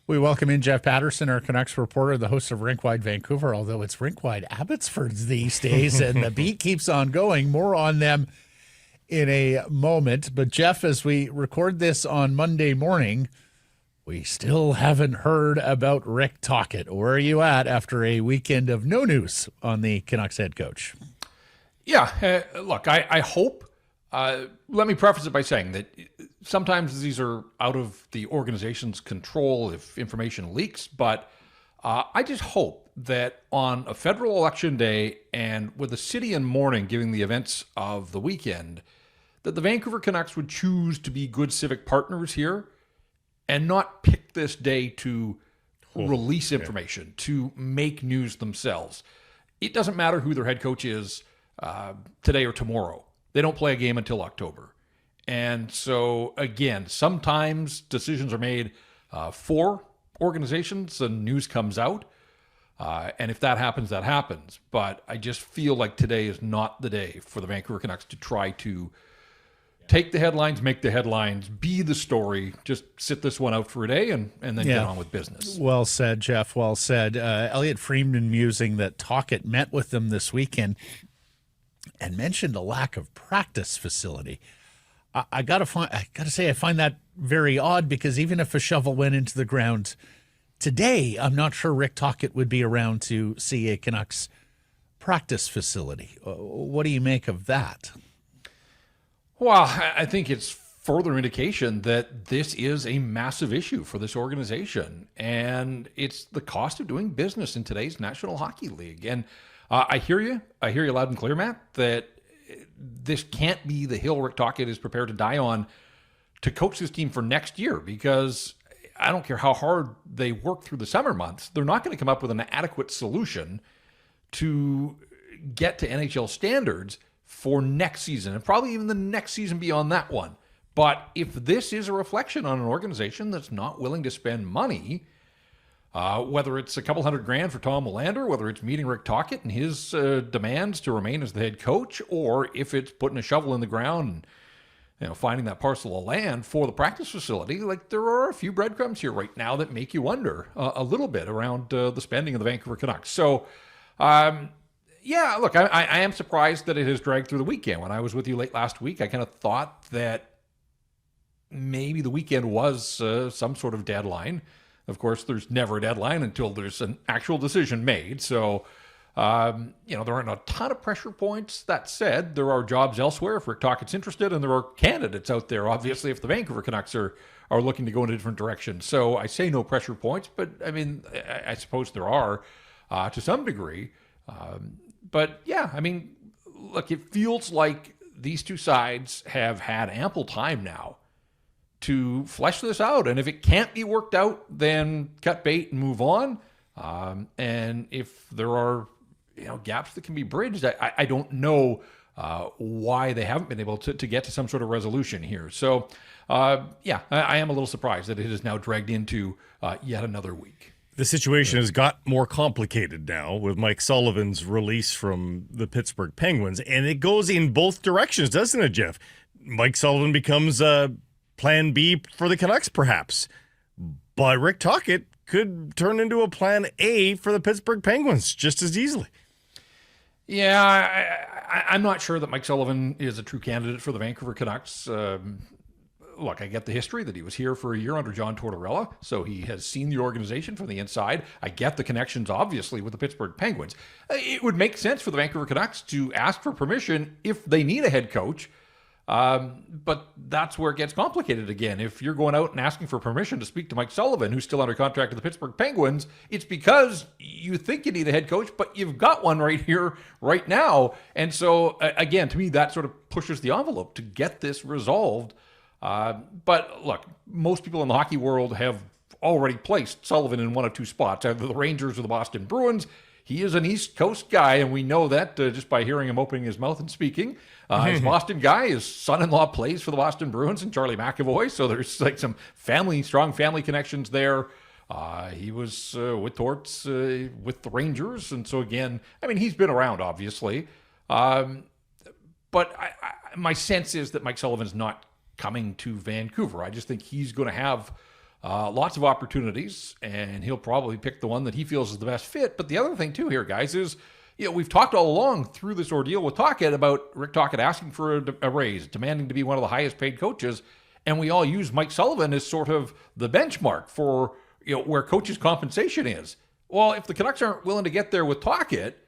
We welcome in Jeff Paterson, our Canucks reporter, the host of Rinkwide Vancouver, although it's Rinkwide Abbotsford these days, and the beat keeps on going. More on them in a moment. But Jeff, as we record this on Monday morning, we still haven't heard about Rick Toccet. Where are you at after a weekend of no news on the Canucks head coach? Yeah, look, I hope. Let me preface it by saying that sometimes these are out of the organization's control if information leaks, but I just hope that on a federal election day and with the city in mourning giving the events of the weekend, that the Vancouver Canucks would choose to be good civic partners here and not pick this day to release information, to make news themselves. It doesn't matter who their head coach is today or tomorrow. They don't play a game until October. And so, again, sometimes decisions are made for organizations and news comes out. And if that happens, that happens. But I just feel like today is not the day for the Vancouver Canucks to try to take the headlines, make the headlines, be the story, just sit this one out for a day and then get on with business. Well said, Jeff. Well said. Elliot Friedman musing that Toccet met with them this weekend and mentioned a lack of practice facility. I gotta say, I find that very odd because even if a shovel went into the ground today, I'm not sure Rick Toccet would be around to see a Canucks practice facility. What do you make of that? Well, I think it's further indication that this is a massive issue for this organization, and it's the cost of doing business in today's National Hockey League. And I hear you loud and clear, Matt, that this can't be the hill Rick Toccet is prepared to die on to coach this team for next year, because I don't care how hard they work through the summer months, they're not going to come up with an adequate solution to get to NHL standards for next season, and probably even the next season beyond that one. But if this is a reflection on an organization that's not willing to spend money, whether it's a couple $100,000 for Tom Willander, whether it's meeting Rick Toccet and his demands to remain as the head coach, or if it's putting a shovel in the ground and finding that parcel of land for the practice facility, like there are a few breadcrumbs here right now that make you wonder a little bit around the spending of the Vancouver Canucks. So, yeah, look, I am surprised that it has dragged through the weekend. When I was with you late last week, I kind of thought that maybe the weekend was some sort of deadline. Of course, there's never a deadline until there's an actual decision made. So, there aren't a ton of pressure points. That said, there are jobs elsewhere if Rick Toccet's interested, and there are candidates out there, obviously, if the Vancouver Canucks are looking to go in a different direction. So I say no pressure points, but I mean, I suppose there are to some degree. But yeah, I mean, look, it feels like these two sides have had ample time now to flesh this out. And if it can't be worked out, then cut bait and move on. And if there are, gaps that can be bridged, I don't know why they haven't been able to get to some sort of resolution here. So, yeah, I am a little surprised that it is now dragged into yet another week. The situation has got more complicated now with Mike Sullivan's release from the Pittsburgh Penguins, and it goes in both directions, doesn't it, Jeff? Mike Sullivan becomes plan B for the Canucks, perhaps. But Rick Toccet could turn into a plan A for the Pittsburgh Penguins just as easily. Yeah, I'm not sure that Mike Sullivan is a true candidate for the Vancouver Canucks. Look, I get the history that he was here for a year under John Tortorella, so he has seen the organization from the inside. I get the connections, obviously, with the Pittsburgh Penguins. It would make sense for the Vancouver Canucks to ask for permission if they need a head coach. But that's where it gets complicated again. If you're going out and asking for permission to speak to Mike Sullivan, who's still under contract with the Pittsburgh Penguins, it's because you think you need a head coach, but you've got one right here, right now. And so, again, to me, that sort of pushes the envelope to get this resolved. But look, most people in the hockey world have already placed Sullivan in one of two spots, either the Rangers or the Boston Bruins. He is an East Coast guy, and we know that just by hearing him opening his mouth and speaking. He's a Boston guy. His son-in-law plays for the Boston Bruins and Charlie McAvoy, so there's like some strong family connections there. He was with Torts with the Rangers, and so again, I mean, he's been around, obviously. But my sense is that Mike Sullivan's not coming to Vancouver. I just think he's going to have lots of opportunities, and he'll probably pick the one that he feels is the best fit. But the other thing too here, guys, is we've talked all along through this ordeal with Toccet about Rick Toccet asking for a raise, demanding to be one of the highest paid coaches, and we all use Mike Sullivan as sort of the benchmark for where coaches' compensation is. Well, if the Canucks aren't willing to get there with Toccet,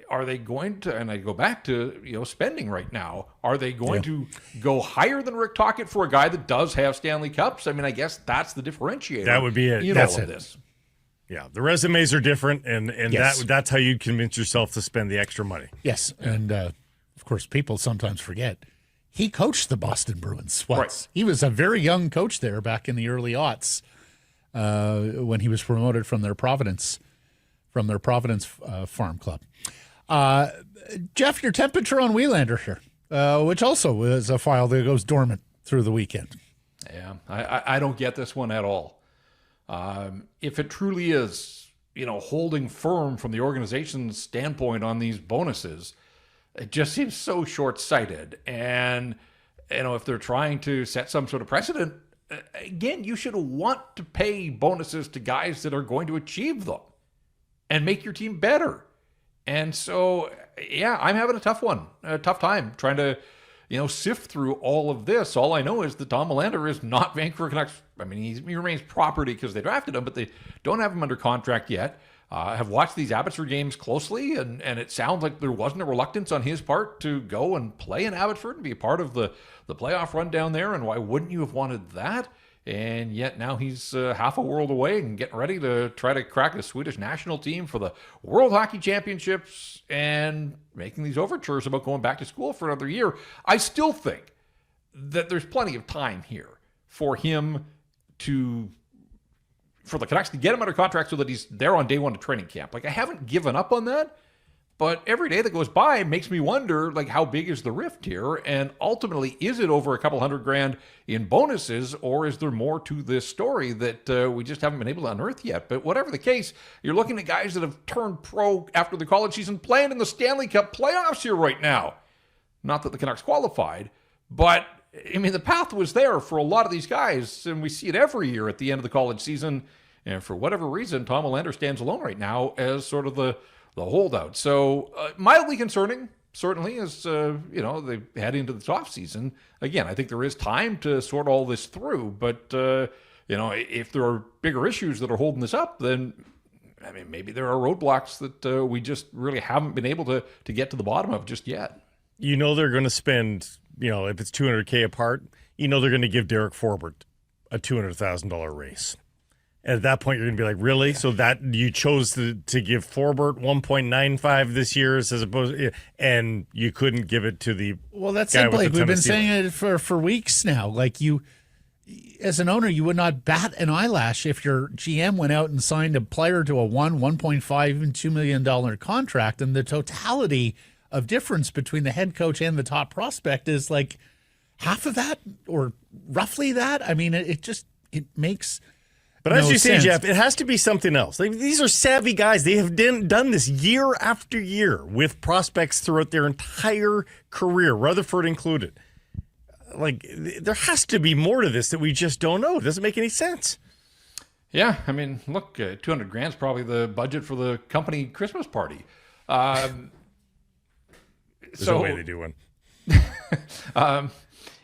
are they going to, and I go back to, spending right now, are they going to go higher than Rick Toccet for a guy that does have Stanley Cups? I mean, I guess that's the diffdifferentiator. That would be it. In That's all of it. this. Yeah, the resumes are different, and Yes. that's how you convince yourself to spend the extra money. Yes, and of course, people sometimes forget he coached the Boston Bruins once. Right. He was a very young coach there back in the early aughts when he was promoted from their Providence farm club. Jeff, your temperature on Willander here, which also is a file that goes dormant through the weekend. Yeah, I don't get this one at all. If it truly is, holding firm from the organization's standpoint on these bonuses, it just seems so short-sighted. And, if they're trying to set some sort of precedent, again, you should want to pay bonuses to guys that are going to achieve them and make your team better. And so, yeah, I'm having a tough time trying to, sift through all of this. All I know is that Tom Willander is not Vancouver Canucks. I mean, he remains property because they drafted him, but they don't have him under contract yet. I have watched these Abbotsford games closely, and it sounds like there wasn't a reluctance on his part to go and play in Abbotsford and be a part of the playoff run down there. And why wouldn't you have wanted that? And yet now he's half a world away and getting ready to try to crack the Swedish national team for the World Hockey Championships and making these overtures about going back to school for another year. I still think that there's plenty of time here for him for the Canucks to get him under contract so that he's there on day one of training camp. Like, I haven't given up on that, but every day that goes by makes me wonder, how big is the rift here? And ultimately, is it over a couple $100,000 in bonuses, or is there more to this story that we just haven't been able to unearth yet? But whatever the case, you're looking at guys that have turned pro after the college season, playing in the Stanley Cup playoffs here right now. Not that the Canucks qualified, but I mean, the path was there for a lot of these guys, and we see it every year at the end of the college season. And for whatever reason, Tom Willander stands alone right now as sort of the holdout. So mildly concerning, certainly, as they head into the off season. Again, I think there is time to sort all this through, but if there are bigger issues that are holding this up, then I mean, maybe there are roadblocks that we just really haven't been able to get to the bottom of just yet. They're going to spend, if it's $200K apart, they're going to give Derek Forbort a $200,000 raise. And at that point, you're going to be like, really? Yeah. So that you chose to give Forbort 1.95 this year as opposed, and you couldn't give it to the Well, that's it, Blake. We've been saying it for weeks now. Like, you, as an owner, you would not bat an eyelash if your GM went out and signed a player to a 1.5, even $2 million contract, and the totality of difference between the head coach and the top prospect is like half of that or roughly that. I mean, it makes But as you say, Jeff, it has to be something else. These are savvy guys. They have done this year after year with prospects throughout their entire career, Rutherford included. There has to be more to this that we just don't know. It doesn't make any sense. Yeah, I mean, look, $200,000 is probably the budget for the company Christmas party. There's no way they do one.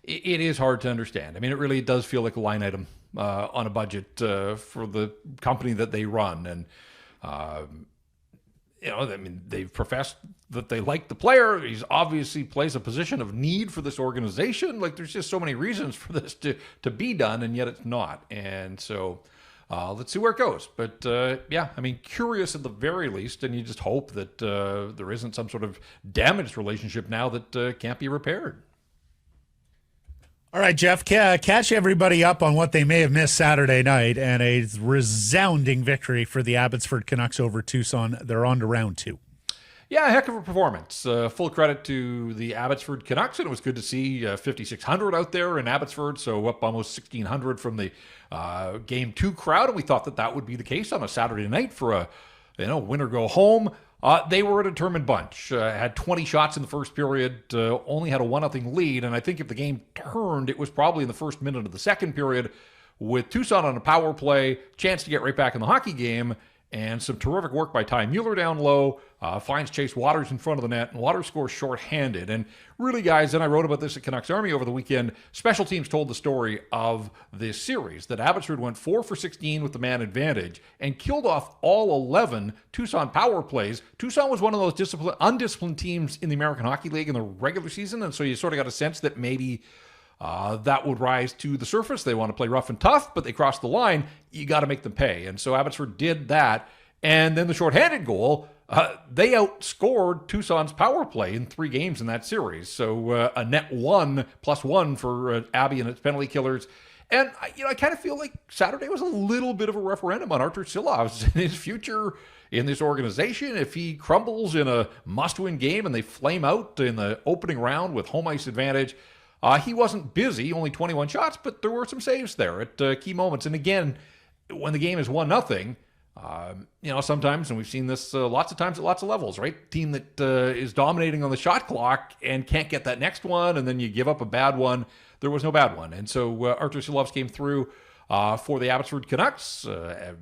It is hard to understand. I mean, it really does feel like a line item on a budget for the company that they run. And, I mean, they've professed that they like the player. He's obviously plays a position of need for this organization. There's just so many reasons for this to be done, and yet it's not. And so let's see where it goes. But, yeah, I mean, curious at the very least, and you just hope that there isn't some sort of damaged relationship now that can't be repaired. All right, Jeff, catch everybody up on what they may have missed Saturday night, and a resounding victory for the Abbotsford Canucks over Tucson. They're on to round 2. Yeah, a heck of a performance. Full credit to the Abbotsford Canucks, and it was good to see 5,600 out there in Abbotsford, so up almost 1,600 from the Game 2 crowd, and we thought that would be the case on a Saturday night for a win or go home. They were a determined bunch. Had 20 shots in the first period, only had a 1-0 lead, and I think if the game turned, it was probably in the first minute of the second period with Tucson on a power play, chance to get right back in the hockey game, and some terrific work by Ty Mueller down low, finds Chase Waters in front of the net, and Waters scores shorthanded. And really, guys, and I wrote about this at Canucks Army over the weekend, special teams told the story of this series, that Abbotsford went 4 for 16 with the man advantage and killed off all 11 Tucson power plays. Tucson was one of those undisciplined teams in the American Hockey League in the regular season, and so you sort of got a sense that maybe that would rise to the surface. They want to play rough and tough, but they crossed the line. You got to make them pay. And so Abbotsford did that. And then the shorthanded goal, they outscored Tucson's power play in 3 games in that series. So a net 1+1 for Abby and its penalty killers. And I kind of feel like Saturday was a little bit of a referendum on Artur Silovs and his future in this organization. If he crumbles in a must-win game and they flame out in the opening round with home ice advantage, he wasn't busy, only 21 shots, but there were some saves there at key moments. And again, when the game is 1-0, sometimes, and we've seen this lots of times at lots of levels, right? Team that is dominating on the shot clock and can't get that next one, and then you give up a bad one. There was no bad one. And so Artur Silovs came through for the Abbotsford Canucks.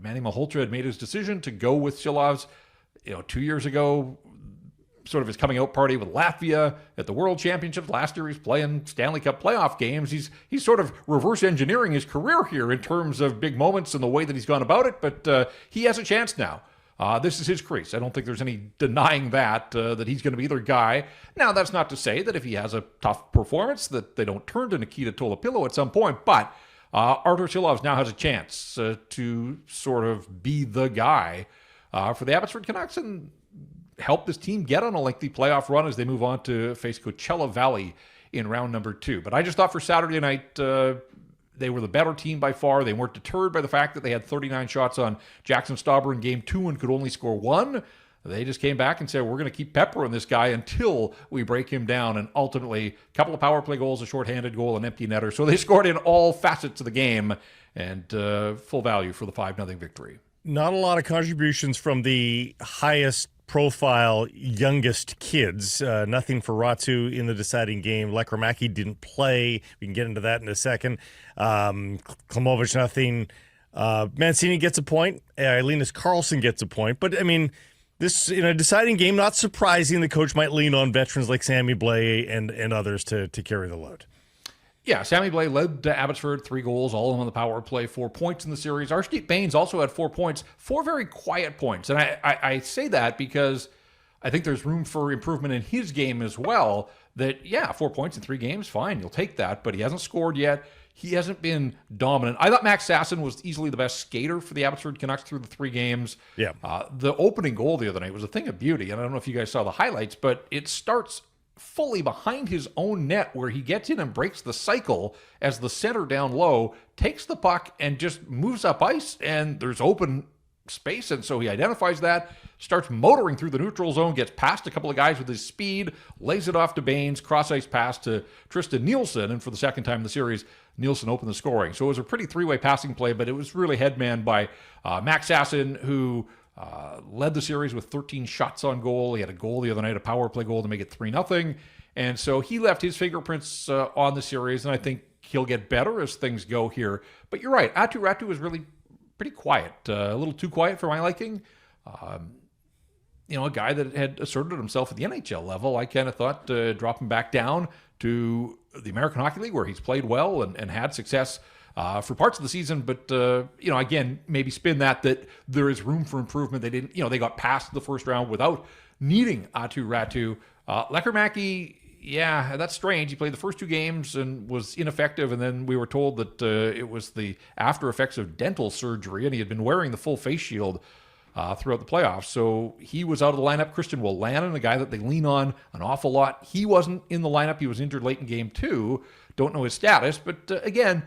Manny Malhotra had made his decision to go with Silovs. 2 years ago, sort of his coming out party with Latvia at the World Championships. Last year, he's playing Stanley Cup playoff games. He's sort of reverse engineering his career here in terms of big moments and the way that he's gone about it, but he has a chance now. This is his crease. I don't think there's any denying that he's going to be their guy. Now, that's not to say that if he has a tough performance that they don't turn to Nikita Tolopilo at some point, but Artur Silovs now has a chance to sort of be the guy for the Abbotsford Canucks and help this team get on a lengthy playoff run as they move on to face Coachella Valley in round number 2. But I just thought for Saturday night, they were the better team by far. They weren't deterred by the fact that they had 39 shots on Jackson Stauber in game 2 and could only score 1. They just came back and said, we're going to keep peppering this guy until we break him down. And ultimately, a couple of power play goals, a shorthanded goal, an empty netter. So they scored in all facets of the game, and full value for the 5-0 victory. Not a lot of contributions from the highest profile youngest kids. Nothing for Ratu in the deciding game. Lekramaki didn't play. We can get into that in a second. Klimovich, nothing. Mancini gets a point. Linus Karlsson gets a point. But, I mean, this, in a deciding game, not surprising the coach might lean on veterans like Sammy Blais and others to carry the load. Yeah, Sammy Blais led Abbotsford 3 goals, all of them on the power play, 4 points in the series. Arshdeep Bains also had 4 points, 4 very quiet points. And I say that because I think there's room for improvement in his game as well. That, 4 points in 3 games, fine, you'll take that. But he hasn't scored yet. He hasn't been dominant. I thought Max Sasson was easily the best skater for the Abbotsford Canucks through the 3 games. Yeah. The opening goal the other night was a thing of beauty. And I don't know if you guys saw the highlights, but it starts fully behind his own net where he gets in and breaks the cycle as the center down low, takes the puck and just moves up ice, and there's open space, and so he identifies that, starts motoring through the neutral zone, gets past a couple of guys with his speed, lays it off to Bains, cross-ice pass to Tristan Nielsen, and for the second time in the series, Nielsen opened the scoring. So it was a pretty 3-way passing play, but it was really headmanned by Max Sasson, who led the series with 13 shots on goal. He had a goal the other night, a power play goal to make it 3-0. And so he left his fingerprints on the series, and I think he'll get better as things go here. But you're right, Aatu Räty was really pretty quiet, a little too quiet for my liking. A guy that had asserted himself at the NHL level, I kind of thought drop him back down to the American Hockey League where he's played well and had success for parts of the season, but again, maybe spin that there is room for improvement. They didn't, they got past the first round without needing Aatu Räty. Lekramaki, that's strange. He played the first 2 games and was ineffective, and then we were told that it was the after effects of dental surgery, and he had been wearing the full face shield throughout the playoffs. So he was out of the lineup. Christian Wolanin, a guy that they lean on an awful lot, he wasn't in the lineup. He was injured late in game 2. Don't know his status, but again,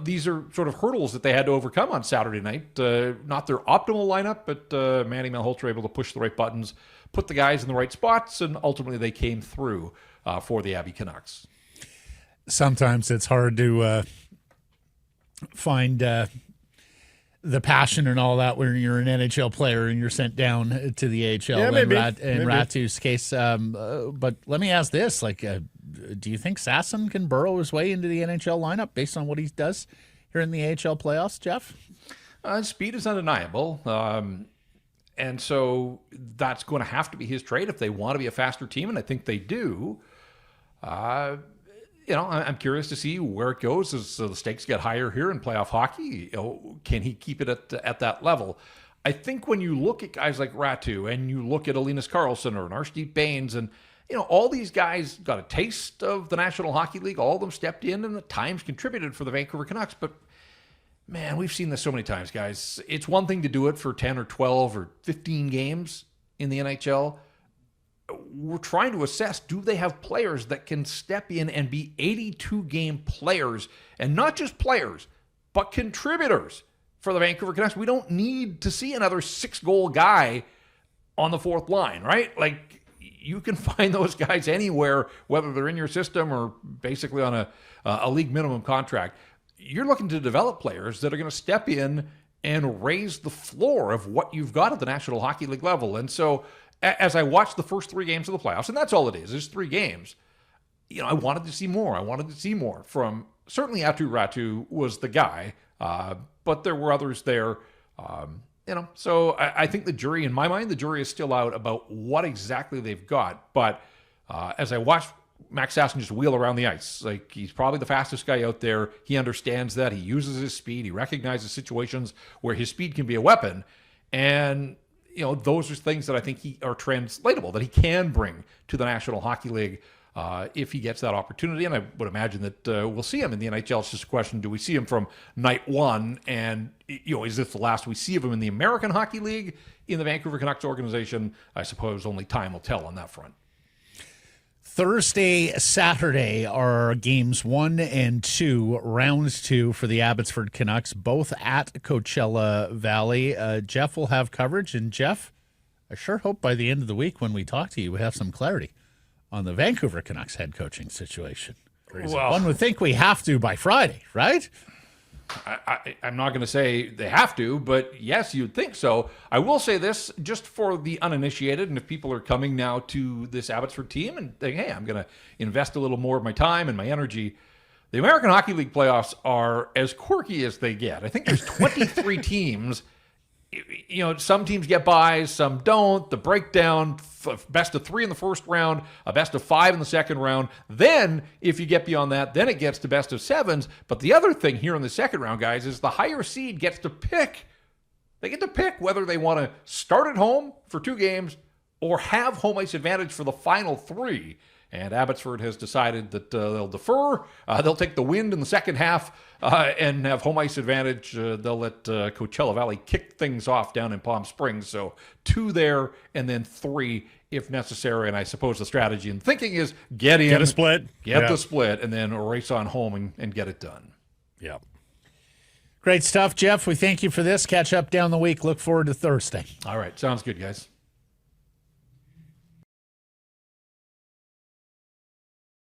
these are sort of hurdles that they had to overcome on Saturday night. Not their optimal lineup, but Manny Malhotra able to push the right buttons, put the guys in the right spots, and ultimately they came through for the Abbey Canucks. Sometimes it's hard to find the passion and all that when you're an NHL player and you're sent down to the AHL. Yeah, in maybe. Ratu's case. But let me ask this, do you think Sasson can burrow his way into the NHL lineup based on what he does here in the AHL playoffs, Jeff? Speed is undeniable. And so that's going to have to be his trade if they want to be a faster team, and I think they do. I'm curious to see where it goes as the stakes get higher here in playoff hockey. Can he keep it at that level? I think when you look at guys like Ratu and you look at Linus Karlsson or Arshdeep Bains, and all these guys got a taste of the National Hockey League. All of them stepped in and at times contributed for the Vancouver Canucks. But man, we've seen this so many times, guys. It's one thing to do it for 10 or 12 or 15 games in the NHL. We're trying to assess, do they have players that can step in and be 82-game players, and not just players, but contributors for the Vancouver Canucks? We don't need to see another 6-goal guy on the fourth line, right? Like, you can find those guys anywhere, whether they're in your system or basically on a league minimum contract. You're looking to develop players that are going to step in and raise the floor of what you've got at the National Hockey League level. And so as I watched the first 3 games of the playoffs, and that's all it is, there's 3 games, I wanted to see more. I wanted to see more from, certainly Aatu Ratu was the guy, but there were others there. So I think in my mind, the jury is still out about what exactly they've got. But as I watched Max Sasson just wheel around the ice, like, he's probably the fastest guy out there. He understands that. He uses his speed. He recognizes situations where his speed can be a weapon. And those are things that I think are translatable, that he can bring to the National Hockey League if he gets that opportunity. And I would imagine that we'll see him in the NHL. It's just a question, do we see him from night one? And, is this the last we see of him in the American Hockey League, in the Vancouver Canucks organization? I suppose only time will tell on that front. Thursday, Saturday are games 1 and 2, round 2 for the Abbotsford Canucks, both at Coachella Valley. Jeff will have coverage, and Jeff, I sure hope by the end of the week when we talk to you, we have some clarity on the Vancouver Canucks head coaching situation. Well, one would think we have to by Friday, right? I'm not going to say they have to, but yes, you'd think so. I will say this, just for the uninitiated, and if people are coming now to this Abbotsford team and think, hey, I'm going to invest a little more of my time and my energy, the American Hockey League playoffs are as quirky as they get. I think there's 23 teams. Some teams get buys, some don't. The breakdown, best of 3 in the first round, a best of 5 in the second round. Then, if you get beyond that, then it gets to best of 7s. But the other thing here in the second round, guys, is the higher seed gets to pick. They get to pick whether they want to start at home for 2 games or have home ice advantage for the final 3. And Abbotsford has decided that they'll defer. They'll take the wind in the second half and have home ice advantage. They'll let Coachella Valley kick things off down in Palm Springs. So 2 there and then 3 if necessary. And I suppose the strategy and thinking is get in. Get a split. Get the split and then race on home and get it done. Yeah. Great stuff, Jeff. We thank you for this. Catch up down the week. Look forward to Thursday. All right. Sounds good, guys.